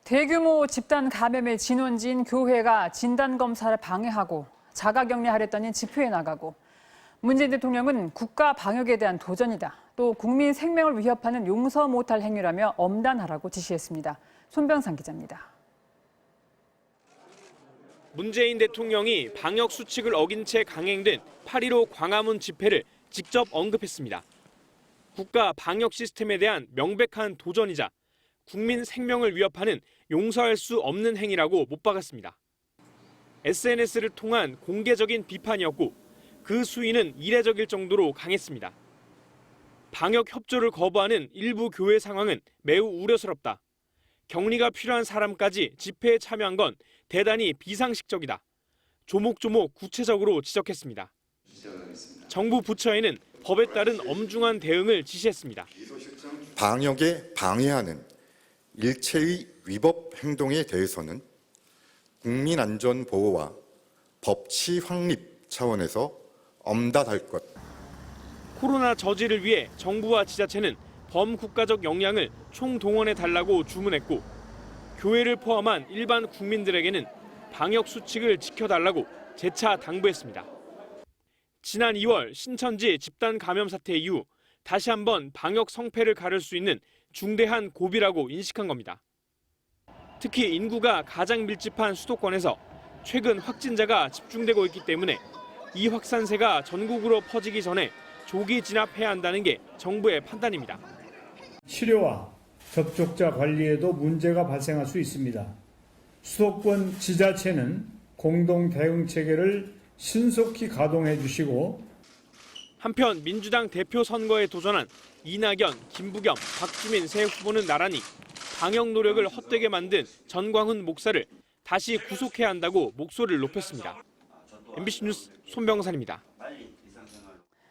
대규모 집단 감염의 진원지인 교회가 진단검사를 방해하고 자가격리하랬더니 집회에 나가고 문재인 대통령은 국가 방역에 대한 도전이다. 또 국민 생명을 위협하는 용서 못할 행위라며 엄단하라고 지시했습니다. 손병상 기자입니다. 문재인 대통령이 방역 수칙을 어긴 채 강행된 8.15 광화문 집회를 직접 언급했습니다. 국가 방역 시스템에 대한 명백한 도전이자 국민 생명을 위협하는 용서할 수 없는 행위라고 못 박았습니다. SNS를 통한 공개적인 비판이었고 그 수위는 이례적일 정도로 강했습니다. 방역 협조를 거부하는 일부 교회 상황은 매우 우려스럽다. 격리가 필요한 사람까지 집회에 참여한 건 대단히 비상식적이다. 조목조목 구체적으로 지적했습니다. 정부 부처에는 법에 따른 엄중한 대응을 지시했습니다. 방역에 방해하는 일체의 위법 행동에 대해서는 국민안전보호와 법치 확립 차원에서 엄단할 것. 코로나 저지를 위해 정부와 지자체는 범국가적 역량을 총동원해달라고 주문했고 교회를 포함한 일반 국민들에게는 방역 수칙을 지켜달라고 재차 당부했습니다. 지난 2월 신천지 집단 감염 사태 이후 다시 한번 방역 성패를 가를 수 있는 중대한 고비라고 인식한 겁니다. 특히 인구가 가장 밀집한 수도권에서 최근 확진자가 집중되고 있기 때문에 이 확산세가 전국으로 퍼지기 전에 조기 진압해야 한다는 게 정부의 판단입니다. 치료와 접촉자 관리에도 문제가 발생할 수 있습니다. 수도권 지자체는 공동 대응 체계를 신속히 가동해 주시고 한편 민주당 대표 선거에 도전한 이낙연, 김부겸, 박주민 세 후보는 나란히 방역 노력을 헛되게 만든 전광훈 목사를 다시 구속해야 한다고 목소리를 높였습니다. MBC 뉴스 손병산입니다.